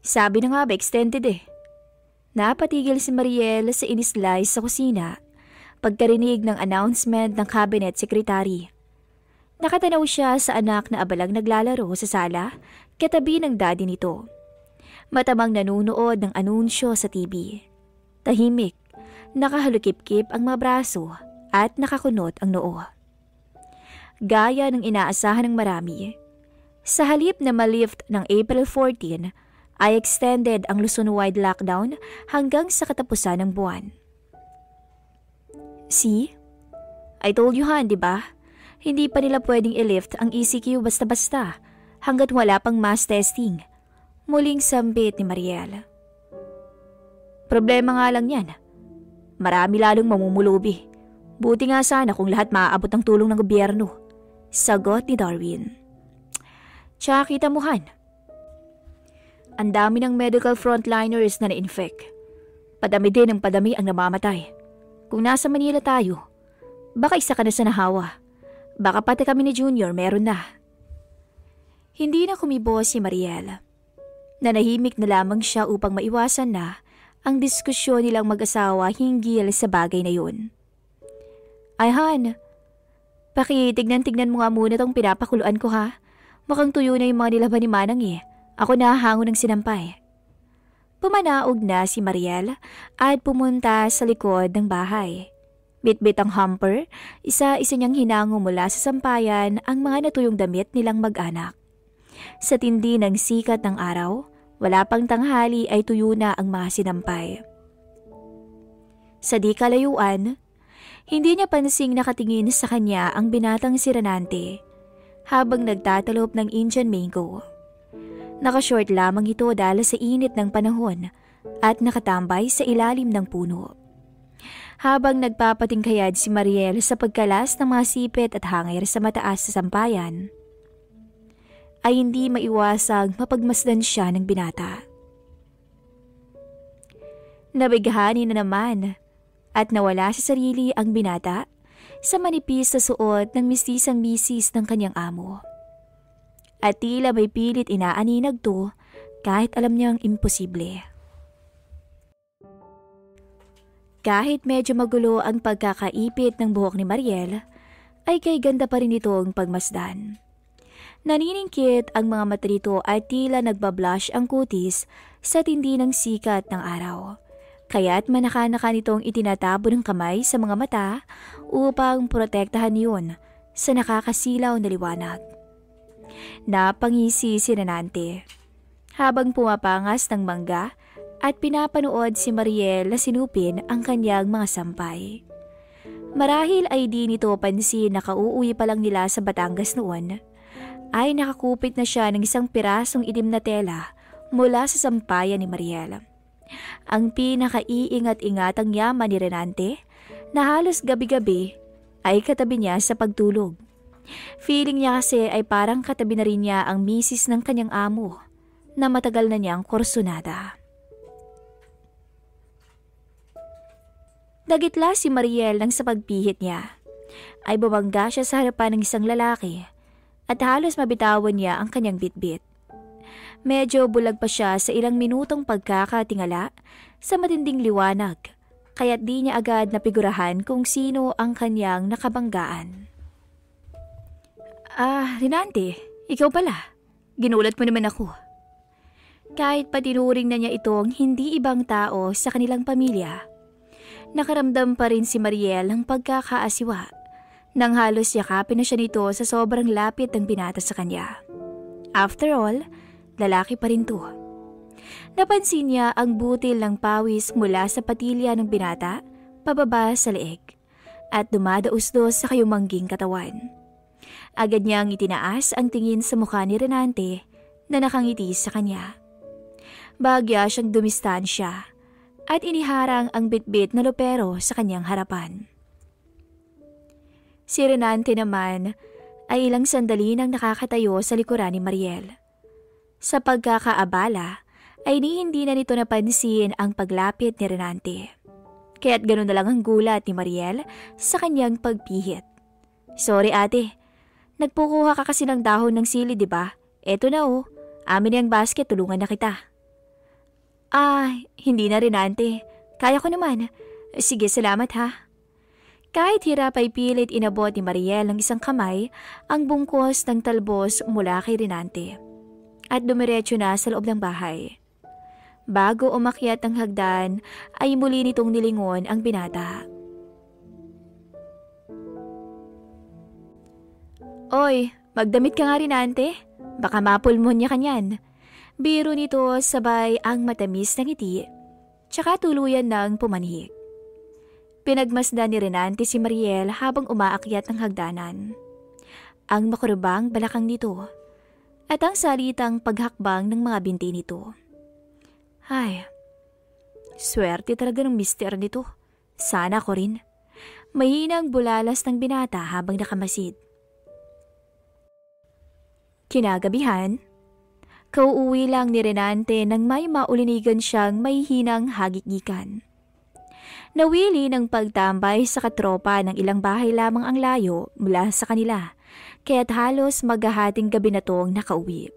Sabi na nga ba extended eh. Napatigil si Mariel sa inislay sa kusina pagkarinig ng announcement ng cabinet secretary. Nakatanaw siya sa anak na abalang naglalaro sa sala katabi ng daddy nito. Matamang nanunood ng anunsyo sa TV. Tahimik, nakahalukip-kip ang mga braso at nakakunot ang noo. Gaya ng inaasahan ng marami, sa halip na malift ng April 14 ay extended ang Luzon-wide lockdown hanggang sa katapusan ng buwan. See? I told you Han, di ba? Hindi pa nila pwedeng i-lift ang ECQ basta-basta hanggat wala pang mass testing. Muling sambit ni Mariel. Problema nga lang yan. Marami lalong mamumulubi. Buti nga sana kung lahat maaabot ng tulong ng gobyerno. Sagot ni Darwin. Tsaka kita mo Han. Ang dami ng medical frontliners na na-infect. Padami din ang padami ang namamatay. Kung nasa Manila tayo, baka isa ka na sa nahawa. Baka pati kami ni Junior meron na. Hindi na kumibo si Mariel. Nanahimik na lamang siya upang maiwasan na ang diskusyon nilang mag-asawa hinggil sa bagay na yun. Ay Han, pakitignan-tignan mo nga muna tong pinapakuluan ko ha. Mukhang tuyo na yung mga nilaban ni Manang eh. Ako nahango ng sinampay. Pumanaog na si Mariel at pumunta sa likod ng bahay. Bitbit ang hamper, isa-isa niyang hinango mula sa sampayan ang mga natuyong damit nilang mag-anak. Sa tindi ng sikat ng araw, wala pang tanghali ay tuyo na ang mga sinampay. Sa di kalayuan, hindi niya pansing nakatingin sa kanya ang binatang si Renante habang nagtatalop ng Indian mango. Nakashort lamang ito dahil sa init ng panahon at nakatambay sa ilalim ng puno. Habang nagpapatingkayad si Mariel sa pagkalas ng mga sipit at hangir sa mataas sa sampayan, ay hindi maiwasang mapagmasdan siya ng binata. Nabighani na naman at nawala sa sarili ang binata sa manipis na suot ng mistisang misis ng kanyang amo. At tila may pilit inaaninag to kahit alam niyang imposible. Kahit medyo magulo ang pagkakaipit ng buhok ni Mariel, ay kay ganda pa rin itong pagmasdan. Naniningkit ang mga mata nito at tila nagbablush ang kutis sa tindi ng sikat ng araw. Kaya't manaka-naka nitong itinatabo ng kamay sa mga mata upang protektahan yun sa nakakasilaw na liwanag. Napangisi si Renante habang pumapangas ng mangga at pinapanood si Mariel na sinupin ang kanyang mga sampay. Marahil ay di nito pansin na kauuwi pa lang nila sa Batangas noon, ay nakakupit na siya ng isang pirasong itim na tela mula sa sampayan ni Mariel. Ang pinakaiingat-ingatang yaman ni Renante na halos gabi-gabi ay katabi niya sa pagtulog. Feeling niya kasi ay parang katabi na rin niya ang misis ng kanyang amo na matagal na niyang kursunada. Nagitla si Mariel nang sa pagpihit niya ay bumangga siya sa harapan ng isang lalaki at halos mabitawan niya ang kanyang bitbit. Medyo bulag pa siya sa ilang minutong pagkakatingala sa matinding liwanag kaya't di niya agad napigurahan kung sino ang kanyang nakabanggaan. Renante, ikaw pala. Ginulat mo naman ako. Kahit patinuring na niya itong hindi ibang tao sa kanilang pamilya, nakaramdam pa rin si Mariel ng pagkakaasiwa nang halos yakapin na siya nito sa sobrang lapit ng binata sa kanya. After all, lalaki pa rin to. Napansin niya ang butil ng pawis mula sa patilya ng binata pababa sa leeg at dumadausdos sa kayumangging katawan. Agad niyang itinaas ang tingin sa mukha ni Renante na nakangiti sa kanya. Bagya siyang dumistansya at iniharang ang bitbit na lupero sa kanyang harapan. Si Renante naman ay ilang sandali nang nakakatayo sa likuran ni Mariel. Sa pagkakaabala ay hindi na nito napansin ang paglapit ni Renante. Kaya't ganoon na lang ang gulat ni Mariel sa kanyang pagpihit. Sorry ate, nagpukuha ka kasi ng dahon ng sili, di ba? Eto na oh, amin yung basket, tulungan na kita. Hindi na rin, ante. Kaya ko naman. Sige, salamat ha. Kahit hirap ay pilit inabot ni Mariel ng isang kamay ang bungkos ng talbos mula kay Renante. At dumiretso na sa loob ng bahay. Bago umakyat ang hagdan ay muli nitong nilingon ang binata. Oy, magdamit ka nga, Renante. Baka mapulmonya ka niyan. Biro nito sabay ang matamis na ngiti, tsaka tuluyan ng pumanhik. Pinagmasdan ni Renante si Mariel habang umaakyat ng hagdanan. Ang makurubang balakang nito at ang salitang paghakbang ng mga binti nito. Ay, swerte talaga ng mister nito. Sana ko rin. Mahinang bulalas ng binata habang nakamasid. Kinagabihan, kauuwi lang ni Renante nang may maulinigan siyang may hinang hagigikan. Nawili ng pagtambay sa katropa ng ilang bahay lamang ang layo mula sa kanila, kaya't halos maghahating gabi na tong nakauwi.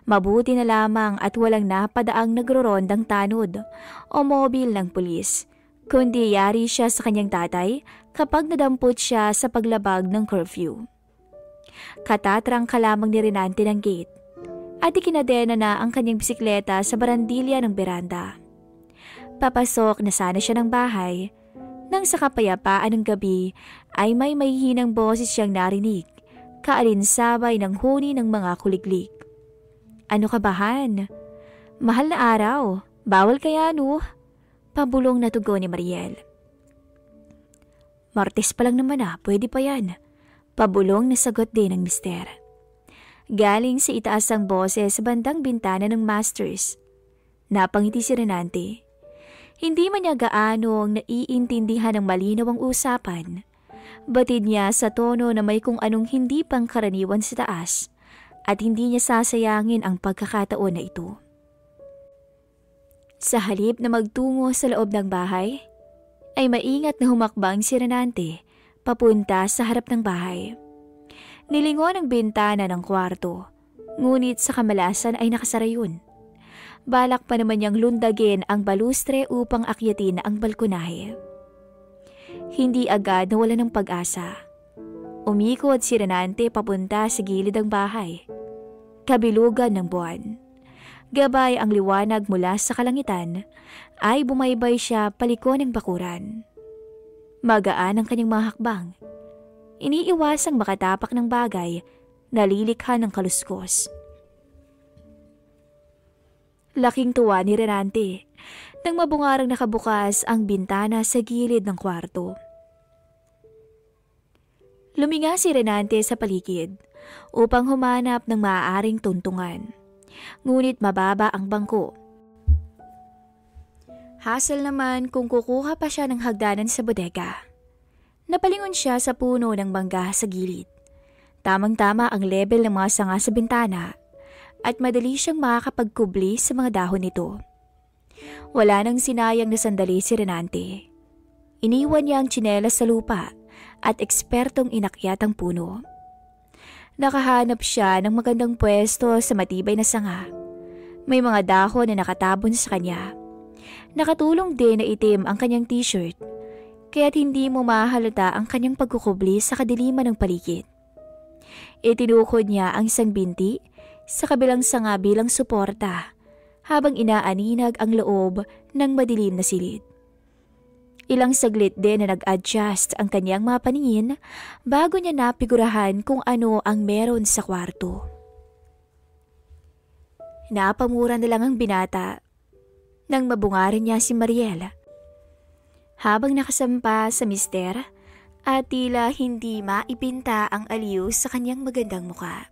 Mabuti na lamang at walang napadaang nagrorondang tanod o mobil ng pulis, kundi yari siya sa kanyang tatay kapag nadampot siya sa paglabag ng curfew. Katatrang ka lamang ni Renante ng gate at ikinadena na ang kanyang bisikleta sa barandilya ng beranda. Papasok na sana siya ng bahay nang sa kapayapaan ng gabi ay may mahihinang boses siyang narinig, kaalinsabay ng huni ng mga kuliglig. Ano ka ba, Han? Mahal na araw, bawal kaya no? Pabulong na tugon ni Mariel. Martes pa lang naman pwede pa yan. Pabulong na sagot din ng mister. Galing sa itaas ang boses sa bandang bintana ng masters. Napangiti si Renante. Hindi man niya gaanong naiintindihan ng malinaw ang usapan. Batid niya sa tono na may kung anong hindi pangkaraniwan sa taas at hindi niya sasayangin ang pagkakataon na ito. Sa halip na magtungo sa loob ng bahay, ay maingat na humakbang si Renante papunta sa harap ng bahay. Nilingon ang bintana ng kwarto, ngunit sa kamalasan ay nakasara yun. Balak pa naman niyang lundagin ang balustre upang akyatin ang balkonahe. Hindi agad nawala ng pag-asa. Umikot si Renante papunta sa gilid ng bahay. Kabilugan ng buwan. Gabay ang liwanag mula sa kalangitan ay bumaybay siya paliko ng bakuran. Magaan ang kanyang mga hakbang. Iniiwasang makatapak ng bagay na lilikha ng kaluskos. Laking tuwa ni Renante nang mabungarang nakabukas ang bintana sa gilid ng kwarto. Luminga si Renante sa paligid upang humanap ng maaaring tuntungan. Ngunit mababa ang bangko. Hassle naman kung kukuha pa siya ng hagdanan sa bodega. Napalingon siya sa puno ng mangga sa gilid. Tamang-tama ang level ng mga sanga sa bintana at madali siyang makakapagkubli sa mga dahon nito. Wala nang sinayang na sandali si Renante. Iniwan niya ang tsinelas sa lupa at ekspertong inakyat ang puno. Nakahanap siya ng magandang pwesto sa matibay na sanga. May mga dahon na nakatabon sa kanya. Nakatulong din na itim ang kanyang t-shirt, kaya't hindi mo mahalata ang kanyang pagkukubli sa kadiliman ng paligid. Itinukod niya ang isang binti sa kabilang sanga bilang suporta habang inaaninag ang loob ng madilim na silid. Ilang saglit din na nag-adjust ang kanyang mga paningin bago niya napigurahan kung ano ang meron sa kwarto. Napamura na lang ang binata nang mabungarin niya si Mariel. Habang nakasampa sa mister at tila hindi maipinta ang aliw sa kanyang magandang muka.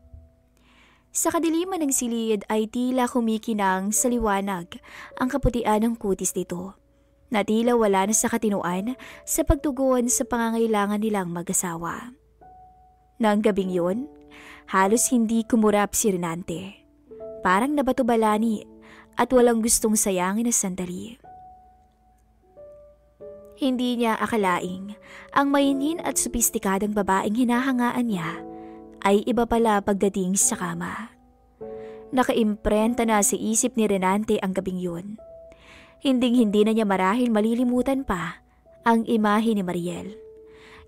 Sa kadiliman ng silid ay tila kumikinang sa liwanag ang kaputian ng kutis nito, na tila wala na sa katinuan sa pagtugon sa pangangailangan nilang mag-asawa. Nang gabing yun, halos hindi kumurap si Renante. Parang nabato-balani at walang gustong sayangin na sandali. Hindi niya akalaing ang mahinhin at sopistikadang babaeng hinahangaan niya ay iba pala pagdating sa kama. Nakaimprenta na sa isip ni Renante ang gabing yun. Hinding-hindi na niya marahil malilimutan pa ang imahe ni Mariel.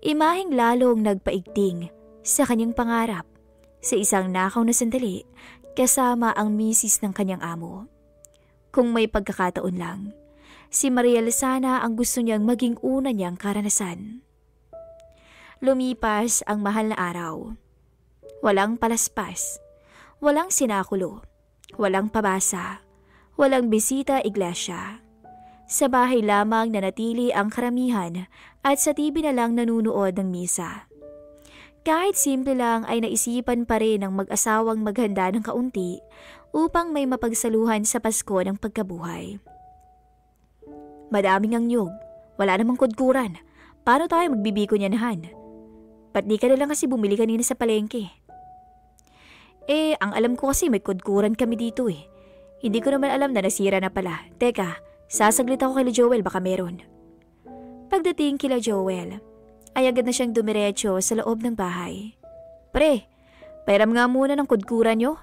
Imaheng lalong nagpaigting sa kanyang pangarap sa isang nakaw na sandali kasama ang misis ng kanyang amo. Kung may pagkakataon lang, si Mariel sana ang gusto niyang maging una niyang karanasan. Lumipas ang mahal na araw. Walang palaspas, walang sinakulo, walang pabasa, walang bisita iglesia. Sa bahay lamang nanatili ang karamihan at sa TV na lang nanunood ng misa. Kahit simple lang ay naisipan pa rin ng mag-asawang maghanda ng kaunti upang may mapagsaluhan sa Pasko ng pagkabuhay. Madaming ang nyug, wala namang kudkuran. Paano tayo magbibiko niyan? Ba't di ka na lang kasi bumili kanina sa palengke? Ang alam ko kasi may kudkuran kami dito eh. Hindi ko naman alam na nasira na pala. Teka, sasaglit ako kay Joel, baka meron. Pagdating kila Joel, ay agad na siyang dumiretso sa loob ng bahay. Pre, pairam nga muna ng kudkuran nyo.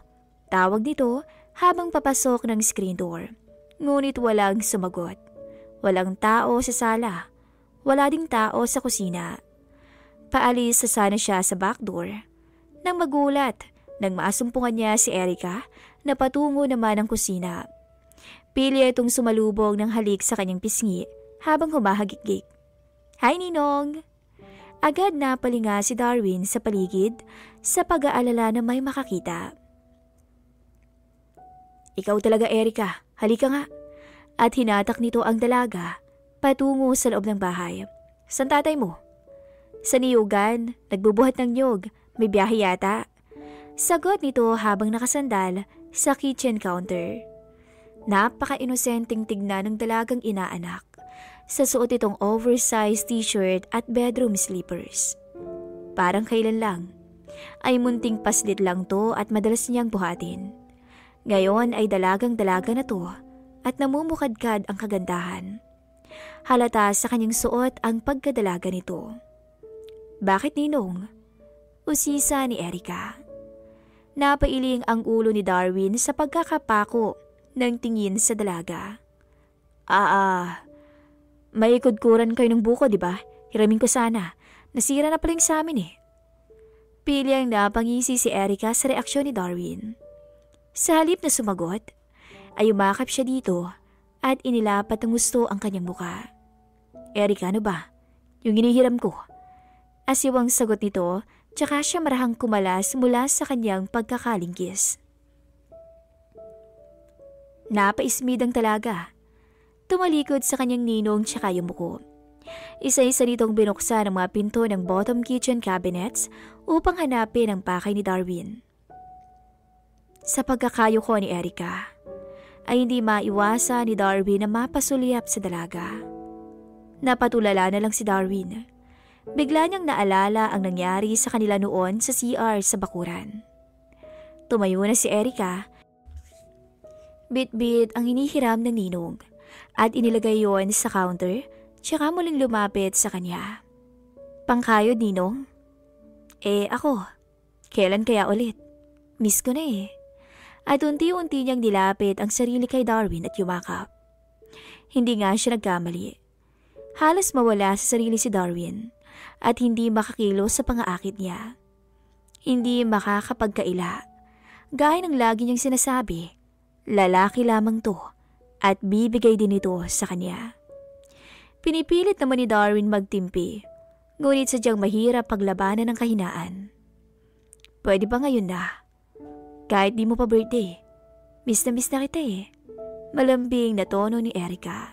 Tawag nito habang papasok ng screen door. Ngunit walang sumagot. Walang tao sa sala. Wala ding tao sa kusina. Paalis sa sana siya sa back door. Nang magulat, nang maasumpungan niya si Erica na patungo naman ng kusina. Pili itong sumalubong ng halik sa kanyang pisngi habang humahagikik. Hi Ninong! Agad napalinga si Darwin sa paligid sa pag-aalala na may makakita. Ikaw talaga Erica, halika nga. At hinatak nito ang dalaga patungo sa loob ng bahay. San tatay mo? Sa niyugan, nagbubuhat ng niyog, may biyahe yata. Sagot nito habang nakasandal sa kitchen counter. Napaka-inosenteng tignan ng dalagang inaanak sa suot itong oversized t-shirt at bedroom slippers. Parang kailan lang, ay munting paslit lang to at madalas niyang buhatin. Ngayon ay dalagang-dalaga na to at namumukadkad ang kagandahan. Halata sa kanyang suot ang pagkadalaga nito. Bakit Ninong? Usisa ni Erica. Napailing ang ulo ni Darwin sa pagkakapako ng tingin sa dalaga. May kudkuran kayo ng buko, di ba? Hiramin ko sana. Nasira na pala yung sa amin eh. Pili ang napangisi si Erica sa reaksyon ni Darwin. Sa halip na sumagot, ay umakap siya dito at inilapat ng gusto ang kanyang muka. Erica, ano ba? Yung hinihiram ko. Asiwang sagot nito, tsaka siya marahang kumalas mula sa kanyang pagkakalingkis. Napaismid ang talaga. Tumalikod sa kanyang ninong tsaka yumuko. Isa-isa nitong binuksan ang mga pinto ng bottom kitchen cabinets upang hanapin ang pakay ni Darwin. Sa pagkakayuko ni Erica, ay hindi maiwasan ni Darwin na mapasulyap sa dalaga. Napatulala na lang si Darwin. Bigla niyang naalala ang nangyari sa kanila noon sa CR sa bakuran. Tumayo na si Erica. Bit-bit ang hinihiram ng ninong at inilagay yon sa counter tsaka muling lumapit sa kanya. Pangkayod, Ninong? Ako. Kailan kaya ulit? Miss ko na eh. At unti-unti niyang nilapit ang sarili kay Darwin at yumakap. Hindi nga siya nagkamali. Halos mawala sa sarili si Darwin at hindi makakilos sa pangaakit niya. Hindi makakapagkaila. Gaya ng lagi niyang sinasabi, lalaki lamang to at bibigay din ito sa kanya. Pinipilit naman ni Darwin magtimpi, ngunit sadyang mahirap paglabanan ng kahinaan. Pwede ba ngayon na? Kahit di mo pa birthday. Miss na kita eh. Malambing na tono ni Erica.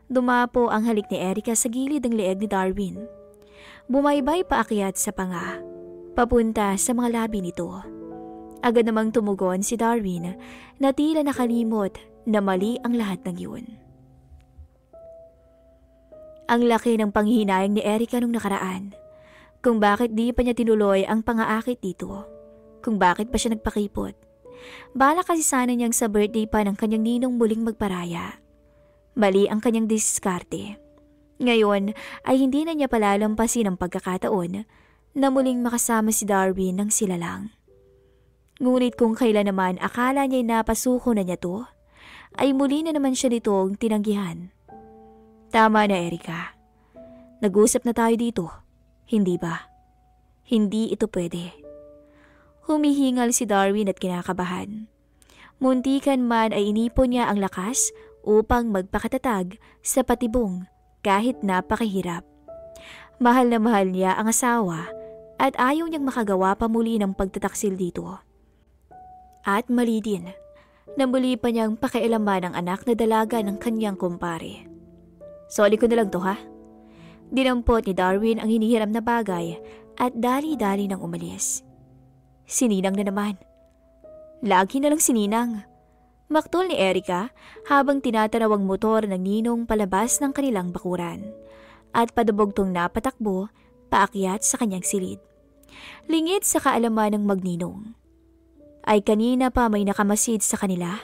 Dumapo ang halik ni Erica sa gilid ng leeg ni Darwin. Bumaybay paakyat sa panga, papunta sa mga labi nito. Agad namang tumugon si Darwin na tila nakalimot na mali ang lahat ng yun. Ang laki ng panghihinayang ni Erica nung nakaraan. Kung bakit di pa niya tinuloy ang pangaakit dito. Kung bakit pa siya nagpakipot. Bala kasi sana niyang sa birthday pa ng kanyang ninong muling magparaya. Mali ang kanyang diskarte. Ngayon ay hindi na niya palalampasin ang pagkakataon na muling makasama si Darwin ng sila lang. Ngunit kung kailan naman akala niya'y napasuko na niya to, ay muli na naman siya nitong tinanggihan. Tama na, Erica. Nag-usap na tayo dito, hindi ba? Hindi ito pwede. Humihingal si Darwin at kinakabahan. Muntikan man ay inipon niya ang lakas upang magpakatatag sa patibong kahit napakahirap. Mahal na mahal niya ang asawa at ayaw niyang makagawa pa muli ng pagtataksil dito. At mali din na muli pa niyang pakialaman ang anak na dalaga ng kanyang kumpare. Soli ko na lang to, ha? Dinampot ni Darwin ang hinihiram na bagay at dali-dali nang umalis. Sininang na naman. Lagi na lang sininang. Maktol ni Erica habang tinatanaw ang motor ng ninong palabas ng kanilang bakuran at padabog-tong napatakbo paakyat sa kanyang silid. Lingid sa kaalaman ng magninong. Ay kanina pa may nakamasid sa kanila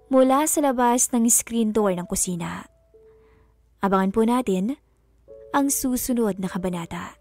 mula sa labas ng screen door ng kusina. Abangan po natin ang susunod na kabanata.